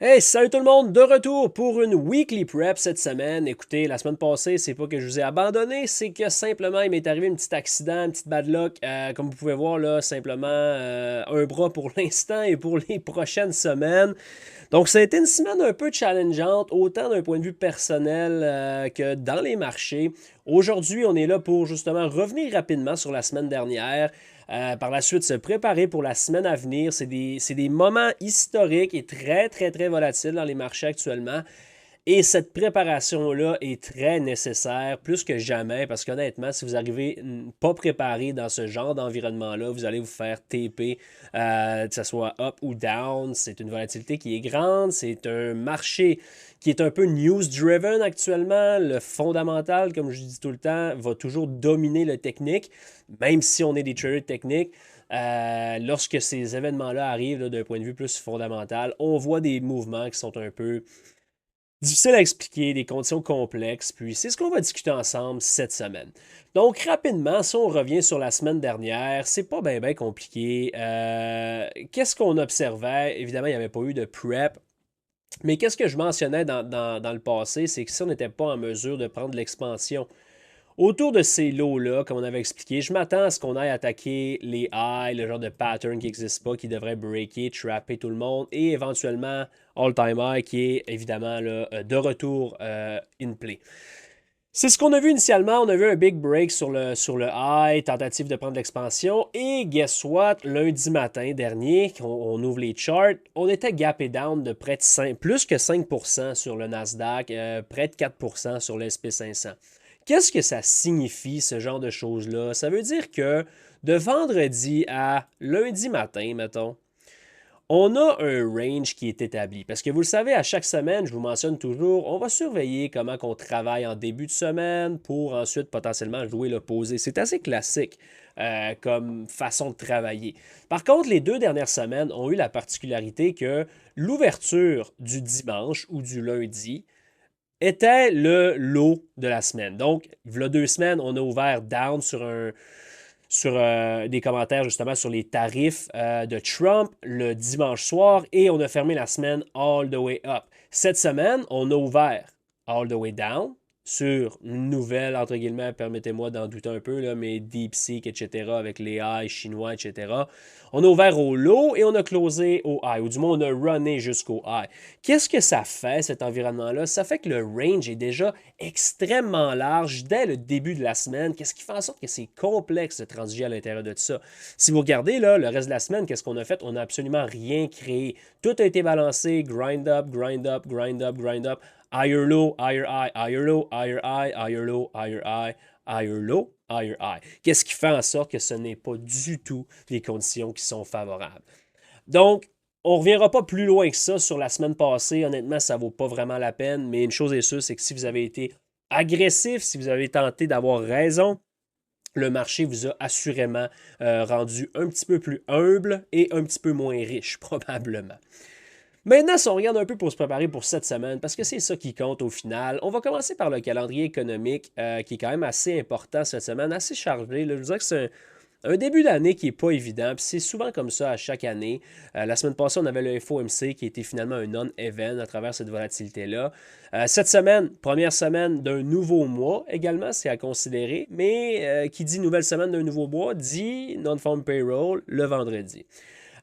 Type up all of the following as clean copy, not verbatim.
Hey, salut tout le monde, de retour pour une weekly prep cette semaine. Écoutez, la semaine passée, c'est pas que je vous ai abandonné, c'est que simplement il m'est arrivé un petit accident, une petite bad luck. Comme vous pouvez voir là, simplement un bras pour l'instant et pour les prochaines semaines. Donc ça a été une semaine un peu challengeante, autant d'un point de vue personnel que dans les marchés. Aujourd'hui, on est là pour justement revenir rapidement sur la semaine dernière. Par la suite, se préparer pour la semaine à venir. C'est des moments historiques et très, très, très volatiles dans les marchés actuellement. Et cette préparation-là est très nécessaire, plus que jamais, parce qu'honnêtement, si vous arrivez pas préparé dans ce genre d'environnement-là, vous allez vous faire TP, que ce soit up ou down. C'est une volatilité qui est grande, c'est un marché qui est un peu news-driven actuellement. Le fondamental, comme je dis tout le temps, va toujours dominer le technique, même si on est des traders techniques. Lorsque ces événements-là arrivent d'un point de vue plus fondamental, on voit des mouvements qui sont un peu difficile à expliquer, des conditions complexes, puis c'est ce qu'on va discuter ensemble cette semaine. Donc, rapidement, si on revient sur la semaine dernière, c'est pas bien ben compliqué. Qu'est-ce qu'on observait? Évidemment, il n'y avait pas eu de prep, mais qu'est-ce que je mentionnais dans le passé, c'est que si on n'était pas en mesure de prendre l'expansion autour de ces lots-là, comme on avait expliqué, je m'attends à ce qu'on aille attaquer les highs, le genre de pattern qui n'existe pas, qui devrait breaker, trapper tout le monde, et éventuellement all-time high qui est évidemment là, de retour in play. C'est ce qu'on a vu initialement. On a vu un big break sur le high, tentative de prendre l'expansion. Et guess what? Lundi matin dernier, on ouvre les charts, on était gapé down de près de 5, plus que 5% sur le Nasdaq, près de 4% sur le SP 500. Qu'est-ce que ça signifie, ce genre de choses-là? Ça veut dire que de vendredi à lundi matin, mettons, on a un range qui est établi. Parce que vous le savez, à chaque semaine, je vous mentionne toujours, on va surveiller comment on travaille en début de semaine pour ensuite potentiellement jouer l'opposé. C'est assez classique comme façon de travailler. Par contre, les 2 dernières semaines ont eu la particularité que l'ouverture du dimanche ou du lundi était le low de la semaine. Donc, il y a 2 semaines, on a ouvert down sur des commentaires justement sur les tarifs de Trump le dimanche soir et on a fermé la semaine all the way up. Cette semaine, on a ouvert all the way down sur une nouvelle, entre guillemets, permettez-moi d'en douter un peu, là, mais DeepSeek, etc., avec les highs chinois, etc. On a ouvert au low et on a closé au high, ou du moins on a runné jusqu'au high. Qu'est-ce que ça fait, cet environnement-là? Ça fait que le range est déjà extrêmement large dès le début de la semaine. Qu'est-ce qui fait en sorte que c'est complexe de transiger à l'intérieur de tout ça? Si vous regardez là, le reste de la semaine, qu'est-ce qu'on a fait? On n'a absolument rien créé. Tout a été balancé, grind up, grind up, grind up, grind up, higher low, higher high, higher low, higher high, higher low, higher high, higher low, higher high. Qu'est-ce qui fait en sorte que ce n'est pas du tout les conditions qui sont favorables? Donc, on ne reviendra pas plus loin que ça sur la semaine passée. Honnêtement, ça ne vaut pas vraiment la peine. Mais une chose est sûre, c'est que si vous avez été agressif, si vous avez tenté d'avoir raison, le marché vous a assurément rendu un petit peu plus humble et un petit peu moins riche, probablement. Maintenant, si on regarde un peu pour se préparer pour cette semaine, parce que c'est ça qui compte au final, on va commencer par le calendrier économique qui est quand même assez important cette semaine, assez chargé. Là. Je veux dire que c'est un début d'année qui n'est pas évident, puis c'est souvent comme ça à chaque année. La semaine passée, on avait le FOMC qui était finalement un non-event à travers cette volatilité-là. Cette semaine, première semaine d'un nouveau mois également, c'est à considérer, mais qui dit nouvelle semaine d'un nouveau mois dit non-farm payroll le vendredi.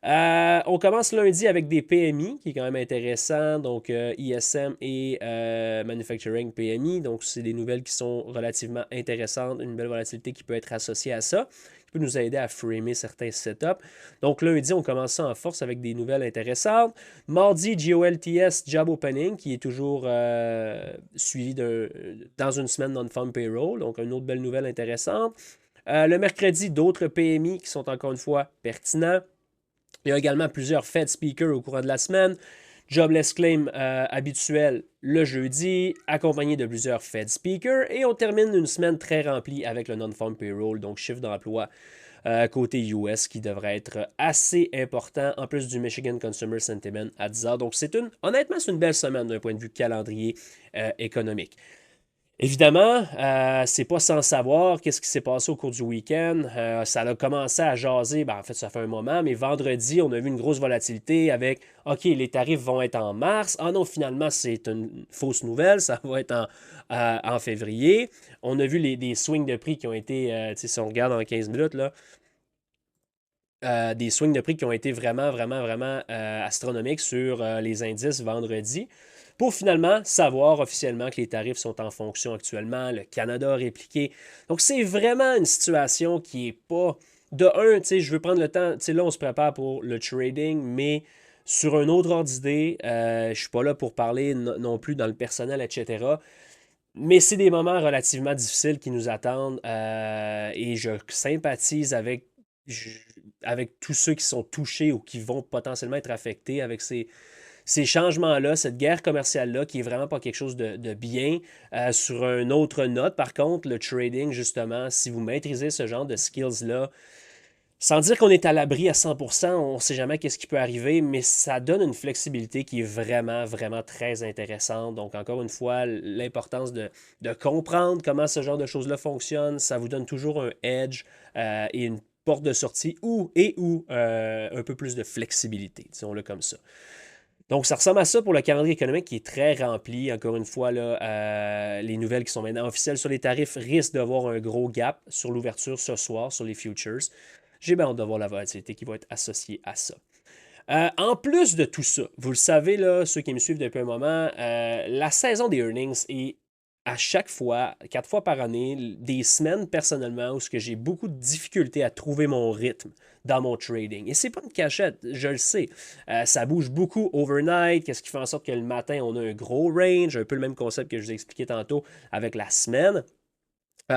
On commence lundi avec des PMI, qui est quand même intéressant. Donc, ISM et Manufacturing PMI. Donc, c'est des nouvelles qui sont relativement intéressantes. Une belle volatilité qui peut être associée à ça, qui peut nous aider à framer certains setups. Donc, lundi, on commence ça en force avec des nouvelles intéressantes. Mardi, GOLTS Job Opening, qui est toujours suivi dans une semaine non-farm payroll. Donc, une autre belle nouvelle intéressante. Le mercredi, d'autres PMI qui sont encore une fois pertinents. Il y a également plusieurs Fed speakers au courant de la semaine. Jobless claim habituel le jeudi, accompagné de plusieurs Fed speakers. Et on termine une semaine très remplie avec le non-farm payroll, donc chiffre d'emploi côté US qui devrait être assez important, en plus du Michigan Consumer Sentiment à 10 heures. Donc honnêtement, c'est une belle semaine d'un point de vue calendrier économique. Évidemment, c'est pas sans savoir qu'est-ce qui s'est passé au cours du week-end. Ça a commencé à jaser, en fait, ça fait un moment, mais vendredi, on a vu une grosse volatilité avec OK, les tarifs vont être en mars. Ah non, finalement, c'est une fausse nouvelle, ça va être en février. On a vu des swings de prix qui ont été, si on regarde en 15 minutes, là, des swings de prix qui ont été vraiment, vraiment, vraiment astronomiques sur les indices vendredi, pour finalement savoir officiellement que les tarifs sont en fonction actuellement, le Canada a répliqué. Donc, c'est vraiment une situation qui n'est pas... De un, je veux prendre le temps, là, on se prépare pour le trading, mais sur un autre ordre d'idée, je ne suis pas là pour parler non plus dans le personnel, etc. Mais c'est des moments relativement difficiles qui nous attendent et je sympathise avec tous ceux qui sont touchés ou qui vont potentiellement être affectés avec ces changements-là, cette guerre commerciale-là qui est vraiment pas quelque chose de bien. Sur une autre note, par contre, le trading, justement, si vous maîtrisez ce genre de skills-là, sans dire qu'on est à l'abri à 100%, on ne sait jamais qu'est-ce qui peut arriver, mais ça donne une flexibilité qui est vraiment, vraiment très intéressante. Donc, encore une fois, l'importance de comprendre comment ce genre de choses-là fonctionne, ça vous donne toujours un edge et une porte de sortie ou un peu plus de flexibilité, disons-le comme ça. Donc, ça ressemble à ça pour le calendrier économique qui est très rempli. Encore une fois, là, les nouvelles qui sont maintenant officielles sur les tarifs risquent d'avoir un gros gap sur l'ouverture ce soir sur les futures. J'ai bien hâte de voir la volatilité qui va être associée à ça. En plus de tout ça, vous le savez, là, ceux qui me suivent depuis un moment, la saison des earnings est à chaque fois, 4 fois par année, des semaines personnellement où j'ai beaucoup de difficultés à trouver mon rythme dans mon trading. Et c'est pas une cachette, je le sais. Ça bouge beaucoup overnight, qu'est-ce qui fait en sorte que le matin, on a un gros range, un peu le même concept que je vous ai expliqué tantôt avec la semaine.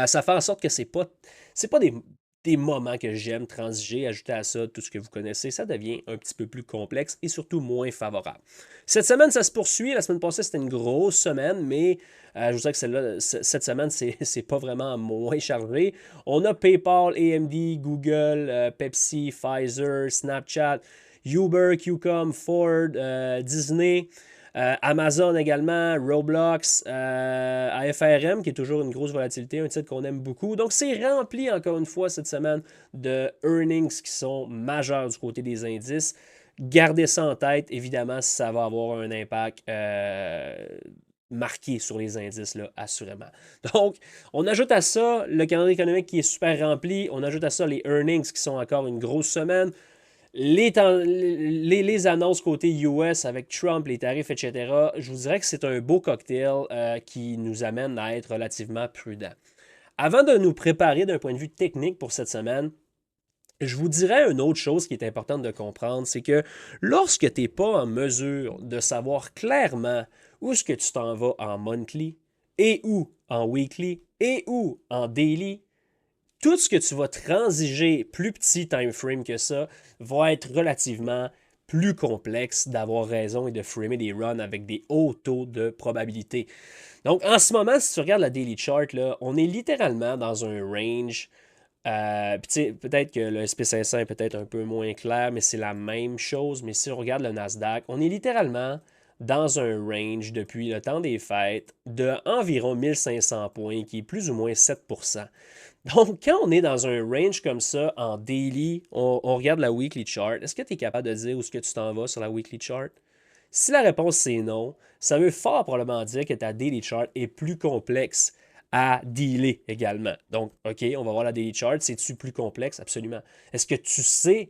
Ça fait en sorte que c'est pas des moments que j'aime transiger. Ajouter à ça tout ce que vous connaissez, ça devient un petit peu plus complexe et surtout moins favorable. Cette semaine, ça se poursuit. La semaine passée, c'était une grosse semaine, mais je vous dirais que cette semaine, c'est pas vraiment moins chargé. On a PayPal, AMD, Google, Pepsi, Pfizer, Snapchat, Uber, Qcom, Ford, Disney. Amazon également, Roblox, AFRM, qui est toujours une grosse volatilité, un titre qu'on aime beaucoup. Donc, c'est rempli encore une fois cette semaine de earnings qui sont majeurs du côté des indices. Gardez ça en tête, évidemment, ça va avoir un impact marqué sur les indices, là, assurément. Donc, on ajoute à ça le calendrier économique qui est super rempli. On ajoute à ça les earnings qui sont encore une grosse semaine. Les annonces côté US avec Trump, les tarifs, etc., je vous dirais que c'est un beau cocktail qui nous amène à être relativement prudent. Avant de nous préparer d'un point de vue technique pour cette semaine, je vous dirais une autre chose qui est importante de comprendre, c'est que lorsque tu n'es pas en mesure de savoir clairement où est-ce que tu t'en vas en monthly et où en weekly et où en daily, tout ce que tu vas transiger plus petit time frame que ça va être relativement plus complexe d'avoir raison et de framer des runs avec des hauts taux de probabilité. Donc en ce moment, si tu regardes la daily chart, là, on est littéralement dans un range. Peut-être que le SP500 est peut-être un peu moins clair, mais c'est la même chose. Mais si on regarde le Nasdaq, on est littéralement dans un range depuis le temps des fêtes de environ 1500 points, qui est plus ou moins 7%. Donc, quand on est dans un range comme ça en daily, on regarde la weekly chart, est-ce que tu es capable de dire où est-ce que tu t'en vas sur la weekly chart? Si la réponse c'est non, ça veut fort probablement dire que ta daily chart est plus complexe à dealer également. Donc, OK, on va voir la daily chart. C'est-tu plus complexe? Absolument. Est-ce que tu sais,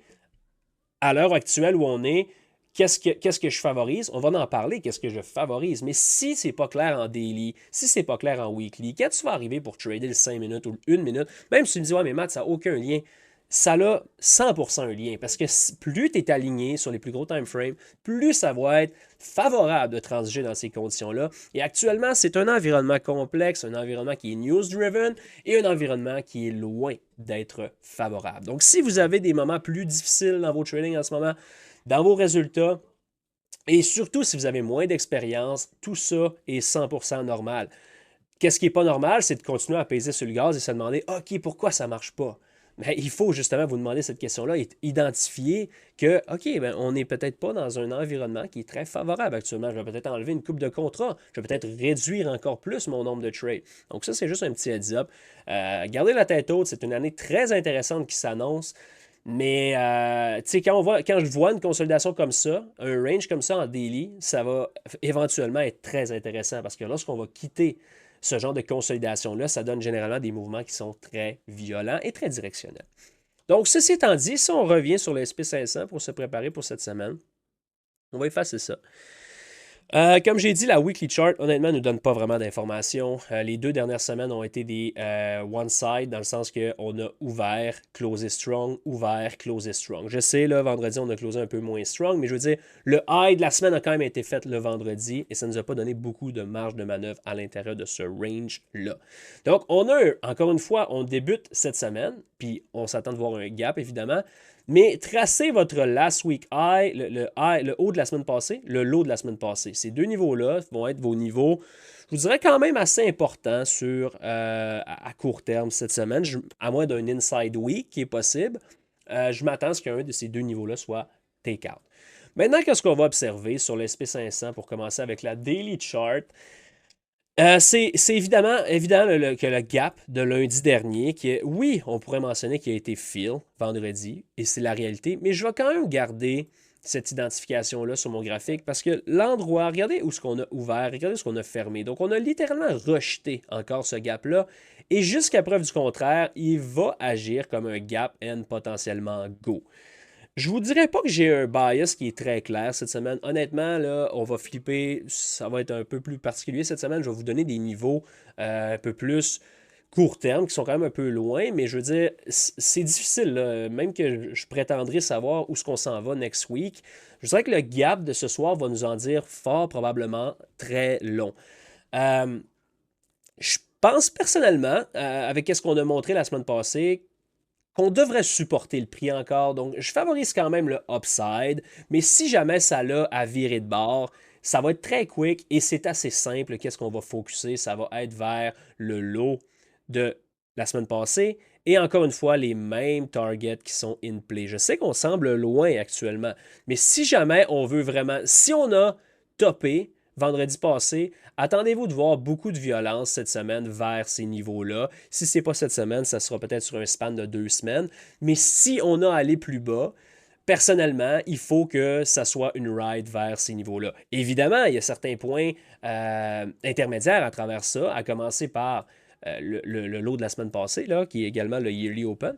à l'heure actuelle où on est, qu'est-ce que je favorise? On va en parler, qu'est-ce que je favorise. Mais si c'est pas clair en daily, si c'est pas clair en weekly, quand tu vas arriver pour trader le 5 minutes ou le 1 minute, même si tu me dis, ouais, mais Matt, ça n'a aucun lien, ça a 100% un lien. Parce que plus tu es aligné sur les plus gros time frames, plus ça va être favorable de transiger dans ces conditions-là. Et actuellement, c'est un environnement complexe, un environnement qui est news-driven et un environnement qui est loin d'être favorable. Donc, si vous avez des moments plus difficiles dans vos trading en ce moment, dans vos résultats, et surtout si vous avez moins d'expérience, tout ça est 100% normal. Qu'est-ce qui n'est pas normal, c'est de continuer à peser sur le gaz et se demander, OK, pourquoi ça ne marche pas? Mais il faut justement vous demander cette question-là et identifier que, OK, ben, on n'est peut-être pas dans un environnement qui est très favorable actuellement. Je vais peut-être enlever une coupe de contrat. Je vais peut-être réduire encore plus mon nombre de trades. Donc ça, c'est juste un petit heads-up. Gardez la tête haute. C'est une année très intéressante qui s'annonce. Mais tu sais, quand je vois une consolidation comme ça, un range comme ça en daily, ça va éventuellement être très intéressant parce que lorsqu'on va quitter ce genre de consolidation-là, ça donne généralement des mouvements qui sont très violents et très directionnels. Donc, ceci étant dit, si on revient sur le SP500 pour se préparer pour cette semaine, on va effacer ça. Comme j'ai dit, la weekly chart, honnêtement, ne nous donne pas vraiment d'informations. Les 2 dernières semaines ont été des one-side, dans le sens qu'on a ouvert, closé strong, ouvert, closé strong. Je sais, là, vendredi, on a closé un peu moins strong, mais je veux dire, le high de la semaine a quand même été fait le vendredi et ça ne nous a pas donné beaucoup de marge de manœuvre à l'intérieur de ce range-là. Donc, encore une fois, on débute cette semaine, puis on s'attend de voir un gap, évidemment. Mais tracez votre last week high, le haut de la semaine passée, le low de la semaine passée. Ces deux niveaux-là vont être vos niveaux, je vous dirais quand même assez importants à court terme cette semaine, à moins d'un inside week qui est possible. Je m'attends à ce qu'un de ces deux niveaux-là soit take-out. Maintenant, qu'est-ce qu'on va observer sur l'SP500 pour commencer avec la daily chart? C'est évident que le gap de lundi dernier, oui, on pourrait mentionner qu'il a été fill vendredi, et c'est la réalité, mais je vais quand même garder cette identification-là sur mon graphique parce que l'endroit, regardez où ce qu'on a ouvert, regardez ce qu'on a fermé. Donc, on a littéralement rejeté encore ce gap-là, et jusqu'à preuve du contraire, il va agir comme un gap and potentiellement go. Je vous dirais pas que j'ai un bias qui est très clair cette semaine. Honnêtement, là, on va flipper. Ça va être un peu plus particulier cette semaine. Je vais vous donner des niveaux un peu plus court terme, qui sont quand même un peu loin, mais je veux dire, c'est difficile, là. Même que je prétendrais savoir où est-ce qu'on s'en va next week. Je dirais que le gap de ce soir va nous en dire fort probablement très long. Je pense personnellement, avec ce qu'on a montré la semaine passée, qu'on devrait supporter le prix encore. Donc, je favorise quand même le upside, mais si jamais ça l'a à virer de bord, ça va être très quick et c'est assez simple. Qu'est-ce qu'on va focuser? Ça va être vers le low de la semaine passée et encore une fois, les mêmes targets qui sont in play. Je sais qu'on semble loin actuellement, mais si jamais on veut vraiment, si on a topé vendredi passé, attendez-vous de voir beaucoup de violence cette semaine vers ces niveaux-là. Si ce n'est pas cette semaine, ça sera peut-être sur un span de 2 semaines. Mais si on a allé plus bas, personnellement, il faut que ça soit une ride vers ces niveaux-là. Évidemment, il y a certains points intermédiaires à travers ça, à commencer par le lot de la semaine passée, là, qui est également le Yearly Open,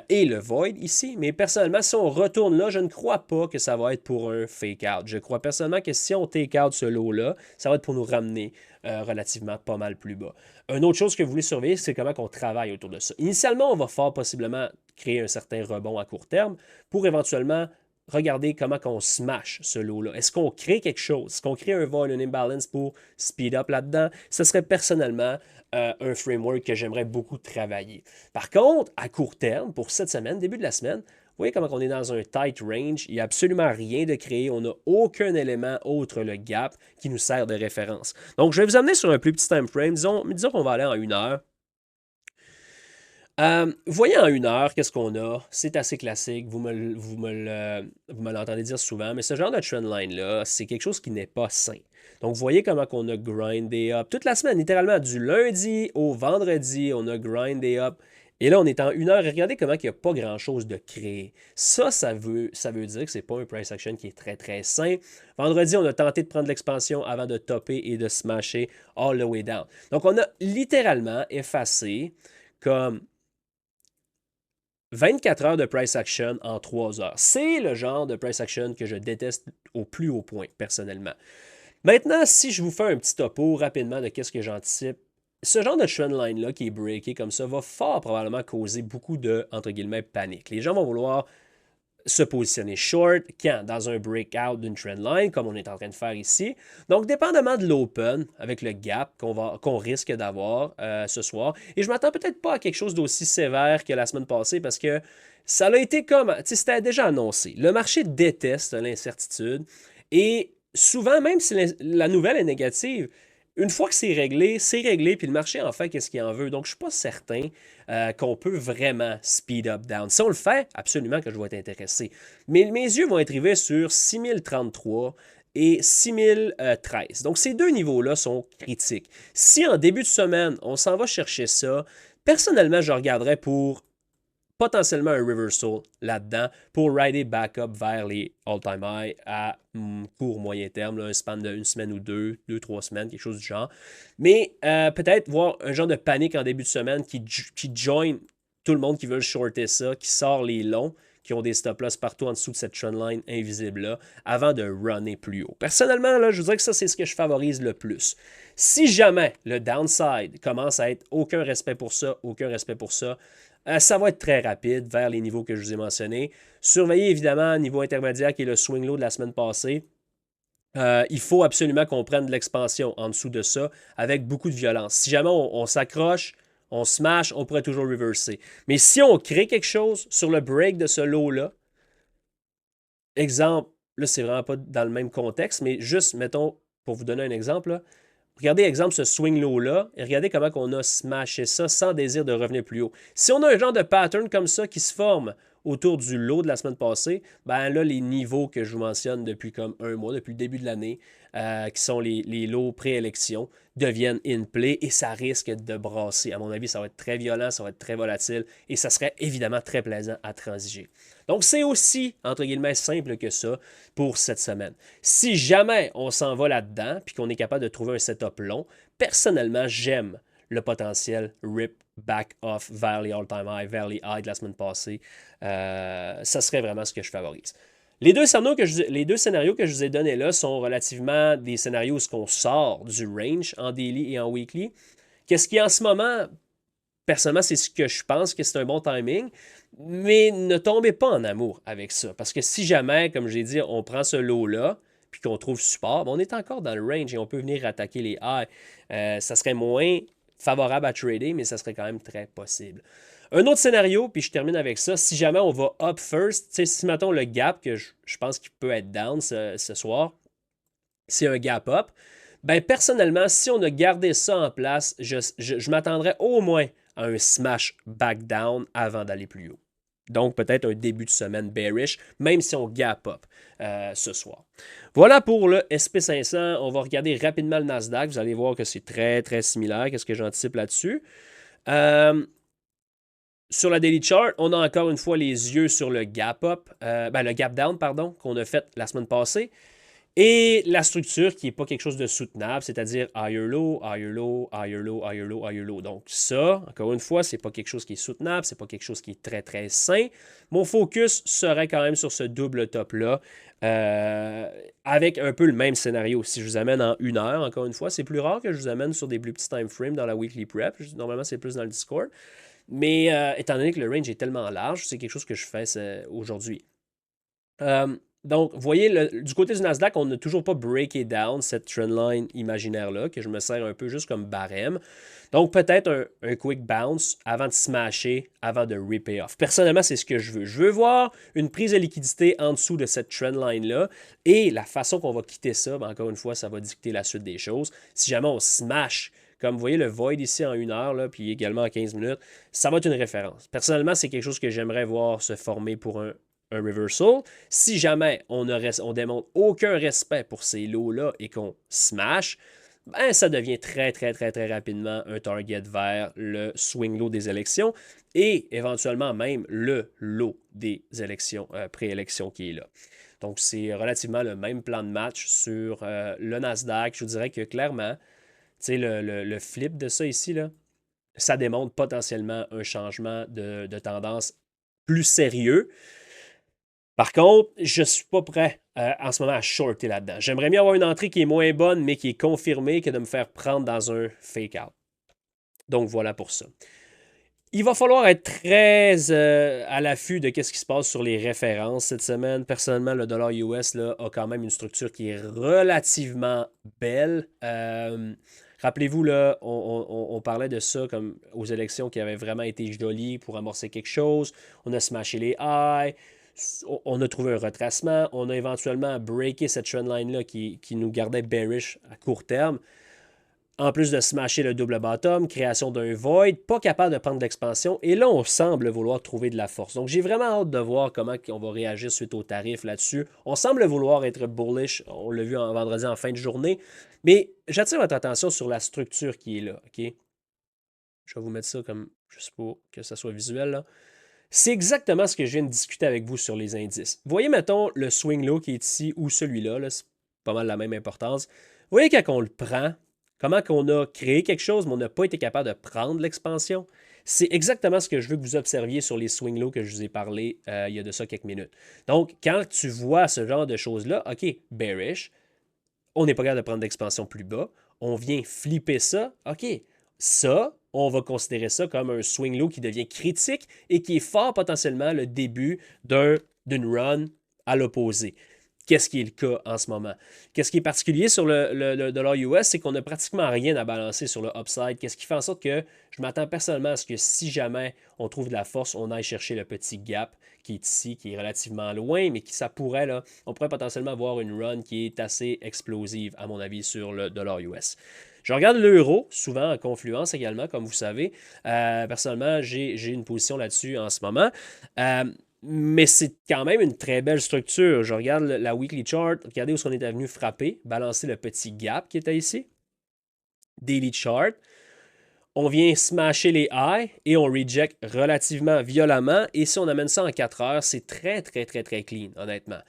et le Void ici. Mais personnellement, si on retourne là, je ne crois pas que ça va être pour un fake-out. Je crois personnellement que si on take-out ce lot-là, ça va être pour nous ramener relativement pas mal plus bas. Une autre chose que vous voulez surveiller, c'est comment on travaille autour de ça. Initialement, on va fort possiblement créer un certain rebond à court terme pour éventuellement regarder comment on smash ce lot-là. Est-ce qu'on crée quelque chose? Est-ce qu'on crée un vol, un imbalance pour speed up là-dedans? Ce serait personnellement un framework que j'aimerais beaucoup travailler. Par contre, à court terme, pour cette semaine, début de la semaine, vous voyez comment on est dans un tight range, il n'y a absolument rien de créé, on n'a aucun élément autre le gap qui nous sert de référence. Donc, je vais vous amener sur un plus petit time frame, disons qu'on va aller en 1 heure. Voyez en 1 heure, qu'est-ce qu'on a? C'est assez classique, vous me l'entendez dire souvent, mais ce genre de trendline-là, c'est quelque chose qui n'est pas sain. Donc, vous voyez comment on a grindé up toute la semaine, littéralement, du lundi au vendredi, on a grindé up. Et là, on est en 1 heure et regardez comment il n'y a pas grand-chose de créé. Ça veut dire que ce n'est pas un price action qui est très, très sain. Vendredi, on a tenté de prendre l'expansion avant de topper et de smasher all the way down. Donc, on a littéralement effacé comme 24 heures de price action en 3 heures. C'est le genre de price action que je déteste au plus haut point, personnellement. Maintenant, si je vous fais un petit topo rapidement de qu'est-ce que j'anticipe, ce genre de trendline-là qui est breaké comme ça va fort probablement causer beaucoup de, entre guillemets, panique. Les gens vont vouloir se positionner short quand? Dans un breakout d'une trendline, comme on est en train de faire ici. Donc, dépendamment de l'open, avec le gap qu'on risque d'avoir ce soir, et je m'attends peut-être pas à quelque chose d'aussi sévère que la semaine passée parce que ça a été comme, tu sais, c'était déjà annoncé. Le marché déteste l'incertitude et souvent, même si la nouvelle est négative, une fois que c'est réglé, puis le marché en fait qu'est-ce qu'il en veut. Donc, je ne suis pas certain qu'on peut vraiment speed up down. Si on le fait, absolument que je vais être intéressé. Mais mes yeux vont être rivés sur 6033 et 6013. Donc, ces deux niveaux-là sont critiques. Si en début de semaine, on s'en va chercher ça, personnellement, je regarderais pour potentiellement un reversal là-dedans pour rider back up vers les all-time high à court moyen terme, là, un span de une semaine ou deux, trois semaines, quelque chose du genre. Mais peut-être voir un genre de panique en début de semaine qui join tout le monde qui veut shorter ça, qui sort les longs, qui ont des stop-loss partout en dessous de cette trendline invisible-là, avant de runner plus haut. Personnellement, là, je vous dirais que ça, c'est ce que je favorise le plus. Si jamais le downside commence à être aucun respect pour ça, aucun respect pour ça, ça va être très rapide vers les niveaux que je vous ai mentionnés. Surveillez évidemment le niveau intermédiaire qui est le swing low de la semaine passée. Il faut absolument qu'on prenne de l'expansion en dessous de ça avec beaucoup de violence. Si jamais on s'accroche, on smash, on pourrait toujours reverser. Mais si on crée quelque chose sur le break de ce lot-là, exemple, là c'est vraiment pas dans le même contexte, mais juste, mettons, pour vous donner un exemple, là, regardez, exemple, ce swing low-là, et regardez comment on a smashé ça sans désir de revenir plus haut. Si on a un genre de pattern comme ça qui se forme autour du low de la semaine passée, ben là, les niveaux que je vous mentionne depuis comme un mois, depuis le début de l'année, qui sont les lows pré-élection, deviennent in play et ça risque de brasser. À mon avis, ça va être très violent, ça va être très volatile et ça serait évidemment très plaisant à transiger. Donc, c'est aussi, entre guillemets, simple que ça pour cette semaine. Si jamais on s'en va là-dedans puis qu'on est capable de trouver un setup long, personnellement, j'aime le potentiel rip back off vers les all-time high, vers les highs de la semaine passée. Ça serait vraiment ce que je favorise. Les deux scénarios que je vous ai donnés là sont relativement des scénarios où on sort du range en daily et en weekly. Qu'est-ce qui en ce moment, personnellement, c'est ce que je pense que c'est un bon timing, mais ne tombez pas en amour avec ça. Parce que si jamais, comme j'ai dit, on prend ce lot-là, puis qu'on trouve support, on est encore dans le range et on peut venir attaquer les highs. Ça serait moins favorable à trader, mais ça serait quand même très possible. Un autre scénario, puis je termine avec ça, si jamais on va up first, si mettons le gap, que je pense qu'il peut être down ce soir, c'est un gap up, ben personnellement, si on a gardé ça en place, je m'attendrais au moins à un smash back down avant d'aller plus haut. Donc peut-être un début de semaine bearish, même si on gap up ce soir. Voilà pour le SP500. On va regarder rapidement le Nasdaq. Vous allez voir que c'est très, très similaire. Qu'est-ce que j'anticipe là-dessus? Sur la daily chart, on a encore une fois les yeux sur le gap up, le gap down, pardon, qu'on a fait la semaine passée. Et la structure qui n'est pas quelque chose de soutenable, c'est-à-dire higher low, higher low, higher low, higher low, higher low. Donc ça, encore une fois, c'est pas quelque chose qui est soutenable, c'est pas quelque chose qui est très très sain. Mon focus serait quand même sur ce double top-là, avec un peu le même scénario. Si je vous amène en 1 heure, encore une fois, c'est plus rare que je vous amène sur des plus petits time frames dans la weekly prep. Normalement, c'est plus dans le Discord. Mais étant donné que le range est tellement large, c'est quelque chose que je fais aujourd'hui. Donc, vous voyez, du côté du Nasdaq, on n'a toujours pas breaké down cette trendline imaginaire-là, que je me sers un peu juste comme barème. Donc, peut-être un quick bounce avant de smasher, avant de ripper off. Personnellement, c'est ce que je veux. Je veux voir une prise de liquidité en dessous de cette trendline-là. Et la façon qu'on va quitter ça, ben, encore une fois, ça va dicter la suite des choses. Si jamais on smash, comme vous voyez le void ici en 1 heure, là, puis également en 15 minutes, ça va être une référence. Personnellement, c'est quelque chose que j'aimerais voir se former pour un reversal. Si jamais on démontre aucun respect pour ces lots-là et qu'on smash, ben ça devient très, très, très, très rapidement un target vers le swing low des élections et éventuellement même le lot des élections, préélections qui est là. Donc, c'est relativement le même plan de match sur le Nasdaq. Je vous dirais que clairement, le flip de ça ici, là, ça démontre potentiellement un changement de tendance plus sérieux. Par contre, je ne suis pas prêt en ce moment à shorter là-dedans. J'aimerais mieux avoir une entrée qui est moins bonne, mais qui est confirmée, que de me faire prendre dans un fake-out. Donc voilà pour ça. Il va falloir être très à l'affût de ce qui se passe sur les références cette semaine. Personnellement, le dollar US là, a quand même une structure qui est relativement belle. Rappelez-vous, là, on parlait de ça comme aux élections qui avaient vraiment été jolies pour amorcer quelque chose. On a smashé les highs. On a trouvé un retracement. On a éventuellement breaké cette trendline-là qui nous gardait bearish à court terme. En plus de smasher le double bottom, création d'un void, pas capable de prendre de l'expansion, et là, on semble vouloir trouver de la force. Donc, j'ai vraiment hâte de voir comment on va réagir suite aux tarifs là-dessus. On semble vouloir être bullish, on l'a vu en vendredi en fin de journée, mais j'attire votre attention sur la structure qui est là, OK? Je vais vous mettre ça comme, juste pour que ça soit visuel, là. C'est exactement ce que je viens de discuter avec vous sur les indices. Vous voyez, mettons, le swing low qui est ici ou celui-là, là, c'est pas mal la même importance. Vous voyez, quand on le prend, comment qu'on a créé quelque chose, mais on n'a pas été capable de prendre l'expansion. C'est exactement ce que je veux que vous observiez sur les swing low que je vous ai parlé il y a de ça quelques minutes. Donc, quand tu vois ce genre de choses-là, OK, bearish, on n'est pas capable de prendre d'expansion plus bas, on vient flipper ça, OK, ça, on va considérer ça comme un swing low qui devient critique et qui est fort potentiellement le début d'une run à l'opposé. Qu'est-ce qui est le cas en ce moment? Qu'est-ce qui est particulier sur le dollar US, c'est qu'on n'a pratiquement rien à balancer sur le upside. Qu'est-ce qui fait en sorte que je m'attends personnellement à ce que si jamais on trouve de la force, on aille chercher le petit gap qui est ici, qui est relativement loin, mais qui ça pourrait, là, on pourrait potentiellement avoir une run qui est assez explosive, à mon avis, sur le dollar US. Je regarde l'euro, souvent en confluence également, comme vous savez. Personnellement, j'ai une position là-dessus en ce moment. Mais c'est quand même une très belle structure. Je regarde la weekly chart, regardez où on est venu frapper, balancer le petit gap qui était ici. Daily chart. On vient smasher les highs et on reject relativement violemment. Et si on amène ça en 4 heures, c'est très, très, très, très clean, honnêtement.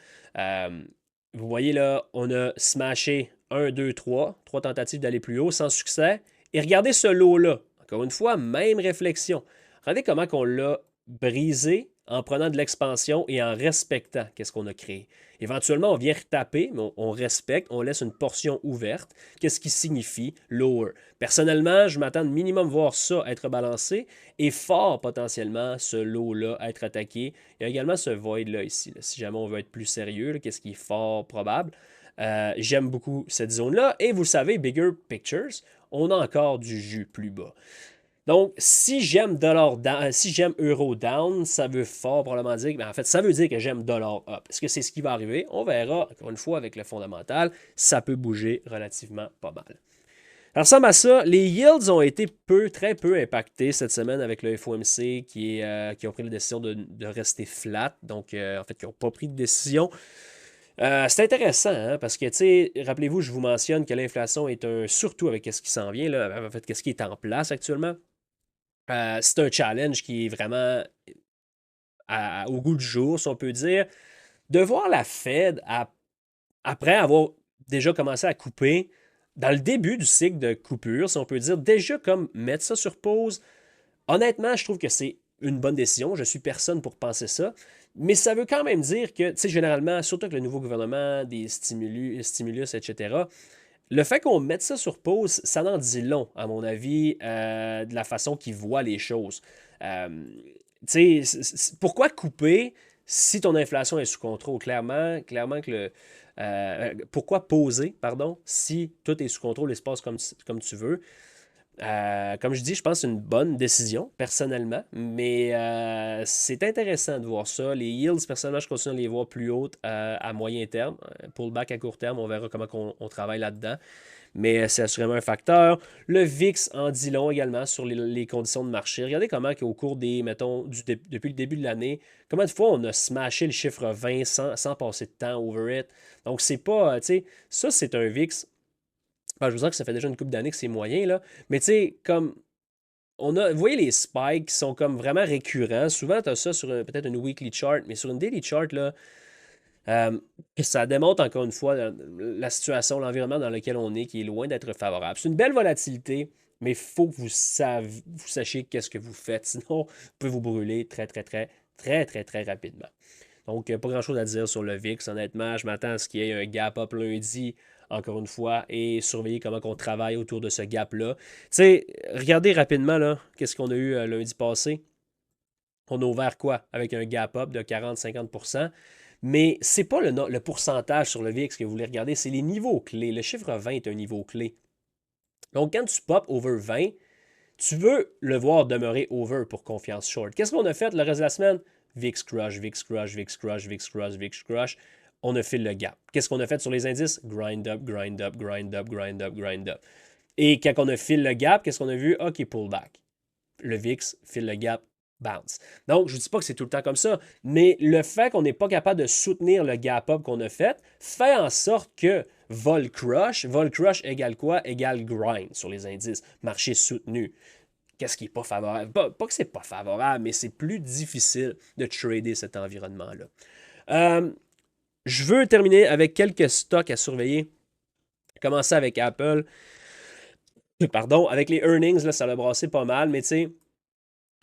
Vous voyez là, on a smashé 1, 2, 3. 3 tentatives d'aller plus haut sans succès. Et regardez ce lot-là. Encore une fois, même réflexion. Regardez comment on l'a brisé en prenant de l'expansion et en respectant qu'est-ce qu'on a créé. Éventuellement, on vient retaper, mais on respecte, on laisse une portion ouverte. Qu'est-ce qui signifie lower? Personnellement, je m'attends de minimum voir ça être balancé et fort potentiellement ce lot-là être attaqué. Il y a également ce void-là ici. Là, si jamais on veut être plus sérieux, qu'est-ce qui est fort probable? J'aime beaucoup cette zone-là. Et vous le savez, bigger pictures, on a encore du jus plus bas. Donc, si j'aime si j'aime euro down, ça veut fort probablement dire, en fait, ça veut dire que j'aime dollar up. Est-ce que c'est ce qui va arriver? On verra, encore une fois, avec le fondamental, ça peut bouger relativement pas mal. Ça ressemble à ça. Les yields ont été très peu impactés cette semaine avec le FOMC qui ont pris la décision de rester flat. Donc, en fait, qui n'ont pas pris de décision. C'est intéressant, hein, parce que, tu sais, rappelez-vous, je vous mentionne que l'inflation est surtout avec ce qui s'en vient, là, en fait, qu'est-ce qui est en place actuellement. C'est un challenge qui est vraiment au goût du jour, si on peut dire. De voir la Fed, après avoir déjà commencé à couper, dans le début du cycle de coupure, si on peut dire, déjà comme mettre ça sur pause, honnêtement, je trouve que c'est une bonne décision. Je suis personne pour penser ça. Mais ça veut quand même dire que, tu sais, généralement, surtout avec le nouveau gouvernement, des stimulus, etc., le fait qu'on mette ça sur pause, ça en dit long, à mon avis, de la façon qu'ils voient les choses. Euh, tu sais, pourquoi couper si ton inflation est sous contrôle? Clairement que pourquoi poser, pardon, si tout est sous contrôle et se passe comme tu veux? Comme je dis, je pense que c'est une bonne décision, personnellement, mais c'est intéressant de voir ça. Les yields, personnellement, je continue à les voir plus hautes à moyen terme. Pullback à court terme, on verra comment on travaille là-dedans. Mais c'est assurément un facteur. Le VIX en dit long également sur les conditions de marché. Regardez comment au cours des, mettons, depuis le début de l'année, combien de fois on a smashé le chiffre 20 sans passer de temps over it. Donc, c'est pas, tu sais, ça, c'est un VIX. Je vous dis que ça fait déjà une couple d'années que c'est moyen, là. Mais tu sais, comme vous voyez les spikes qui sont comme vraiment récurrents. Souvent, tu as ça sur peut-être une weekly chart, mais sur une daily chart, là, euh, ça démontre encore une fois la situation, l'environnement dans lequel on est, qui est loin d'être favorable. C'est une belle volatilité, mais il faut que vous sachiez qu'est-ce que vous faites. Sinon, vous pouvez vous brûler très, très, très, très, très, très rapidement. Donc, pas grand-chose à dire sur le VIX, honnêtement. Je m'attends à ce qu'il y ait un gap up lundi, encore une fois, et surveiller comment on travaille autour de ce gap-là. Tu sais, regardez rapidement, là, qu'est-ce qu'on a eu lundi passé. On a ouvert quoi? Avec un gap up de 40-50%. Mais c'est pas le pourcentage sur le VIX que vous voulez regarder, c'est les niveaux clés. Le chiffre 20 est un niveau clé. Donc, quand tu pop over 20, tu veux le voir demeurer over pour confiance short. Qu'est-ce qu'on a fait le reste de la semaine? VIX crush, VIX crush, VIX crush, VIX crush, VIX crush. On a fait le gap. Qu'est-ce qu'on a fait sur les indices? Grind up, grind up, grind up, grind up, grind up. Et quand on a file le gap, qu'est-ce qu'on a vu? OK, pullback. Le VIX file le gap, bounce. Donc, je ne dis pas que c'est tout le temps comme ça, mais le fait qu'on n'est pas capable de soutenir le gap up qu'on a fait en sorte que vol crush égale quoi? Égale grind sur les indices, marché soutenu. Qu'est-ce qui n'est pas favorable? Pas que c'est pas favorable, mais c'est plus difficile de trader cet environnement-là. Je veux terminer avec quelques stocks à surveiller. Commencer avec Apple. Pardon, avec les earnings, là, ça l'a brassé pas mal, mais tu sais,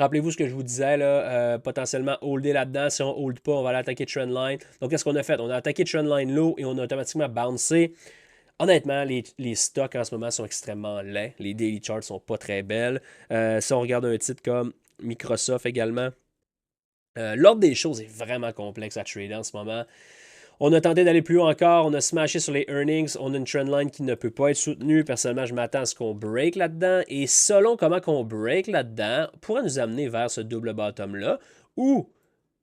rappelez-vous ce que je vous disais, là, potentiellement holder là-dedans. Si on ne hold pas, on va aller attaquer trendline. Donc, qu'est-ce qu'on a fait? On a attaqué trendline low et on a automatiquement bouncé. Honnêtement, les stocks en ce moment sont extrêmement laids. Les daily charts sont pas très belles. Si on regarde un titre comme Microsoft également, l'ordre des choses est vraiment complexe à trader en ce moment. On a tenté d'aller plus haut encore, on a smashé sur les earnings, on a une trendline qui ne peut pas être soutenue. Personnellement, je m'attends à ce qu'on break là-dedans. Et selon comment qu'on break là-dedans, pourrait nous amener vers ce double bottom-là, ou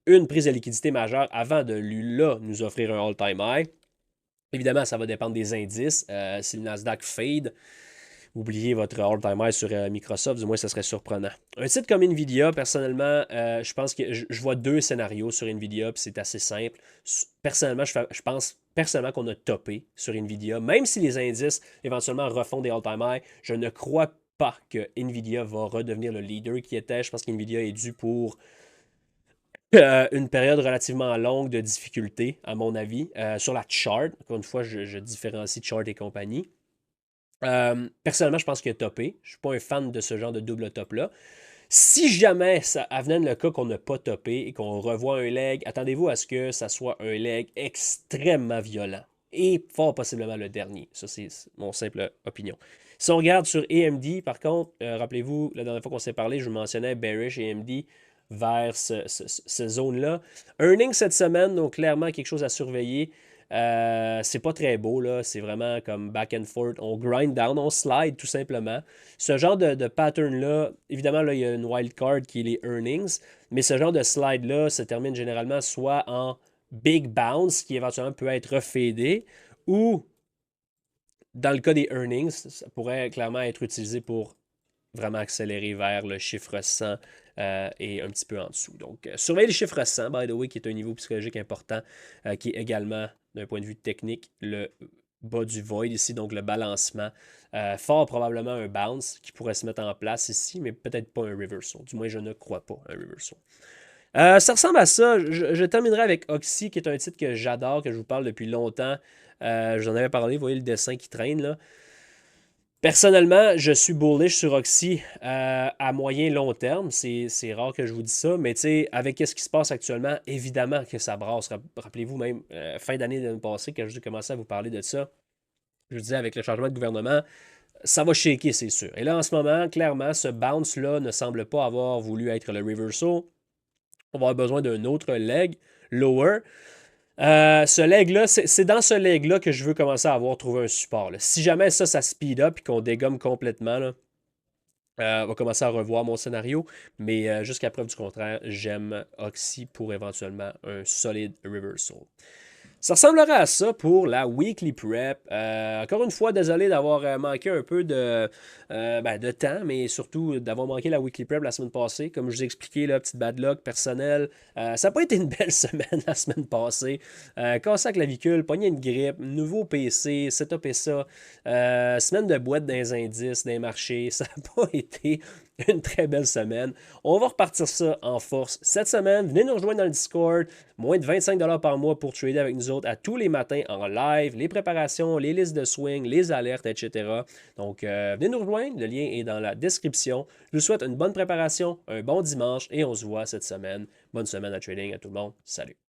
une prise de liquidité majeure avant de là nous offrir un all-time high. Évidemment, ça va dépendre des indices. Si le Nasdaq fade, oubliez votre all-time high sur Microsoft, du moins, ça serait surprenant. Un site comme Nvidia, personnellement, je pense que je vois deux scénarios sur Nvidia, puis c'est assez simple. Personnellement, je pense personnellement qu'on a topé sur Nvidia. Même si les indices éventuellement refont des all-time high, je ne crois pas que Nvidia va redevenir le leader qui était. Je pense qu'Nvidia est dû pour une période relativement longue de difficulté, à mon avis, sur la chart. Encore une fois, je différencie chart et compagnie. Personnellement, je pense qu'il a topé. Je ne suis pas un fan de ce genre de double top-là. Si jamais ça advenait le cas qu'on n'a pas topé et qu'on revoit un leg, attendez-vous à ce que ça soit un leg extrêmement violent. Et fort possiblement le dernier. Ça, c'est mon simple opinion. Si on regarde sur AMD, par contre, rappelez-vous, la dernière fois qu'on s'est parlé, je vous mentionnais bearish AMD vers cette zone-là. Earnings cette semaine, donc clairement quelque chose à surveiller. C'est pas très beau, là. C'est vraiment comme back and forth. On grind down, on slide tout simplement. Ce genre de pattern-là, évidemment, là, il y a une wild card qui est les earnings, mais ce genre de slide-là se termine généralement soit en big bounce qui éventuellement peut être refadé ou dans le cas des earnings, ça pourrait clairement être utilisé pour vraiment accélérer vers le chiffre 100 et un petit peu en dessous. Donc, surveillez le chiffre 100, by the way, qui est un niveau psychologique important, qui est également, d'un point de vue technique, le bas du void ici, donc le balancement. Fort probablement un bounce qui pourrait se mettre en place ici, mais peut-être pas un reversal. Du moins, je ne crois pas un reversal. Ça ressemble à ça. Je terminerai avec Oxy, qui est un titre que j'adore, que je vous parle depuis longtemps. Je vous en avais parlé, vous voyez le dessin qui traîne là. Personnellement, je suis bullish sur Oxy à moyen long terme. C'est rare que je vous dise ça, mais tu sais, avec ce qui se passe actuellement, évidemment que ça brasse. Rappelez-vous même, fin d'année de l'année passée, quand j'ai commencé à vous parler de ça, je vous disais, avec le changement de gouvernement, ça va shaker, c'est sûr. Et là, en ce moment, clairement, ce bounce-là ne semble pas avoir voulu être le reversal. On va avoir besoin d'un autre leg, lower. Ce leg-là, c'est dans ce leg-là que je veux commencer à avoir trouvé un support. Là. Si jamais ça speed up et qu'on dégomme complètement, là, on va commencer à revoir mon scénario. Mais jusqu'à preuve du contraire, j'aime Oxy pour éventuellement un solide reversal. Ça ressemblerait à ça pour la weekly prep. Encore une fois, désolé d'avoir manqué un peu de temps, mais surtout d'avoir manqué la weekly prep la semaine passée. Comme je vous ai expliqué, là, petite bad luck personnelle. Ça n'a pas été une belle semaine la semaine passée. Cassé la clavicule, pogné une grippe, nouveau PC, setupé ça. Semaine de boîte dans les indices, dans les marchés. Ça n'a pas été une très belle semaine. On va repartir ça en force cette semaine. Venez nous rejoindre dans le Discord. Moins de 25$ par mois pour trader avec nous autres à tous les matins en live. Les préparations, les listes de swing, les alertes, etc. Donc, venez nous rejoindre. Le lien est dans la description. Je vous souhaite une bonne préparation, un bon dimanche et on se voit cette semaine. Bonne semaine à trading à tout le monde. Salut!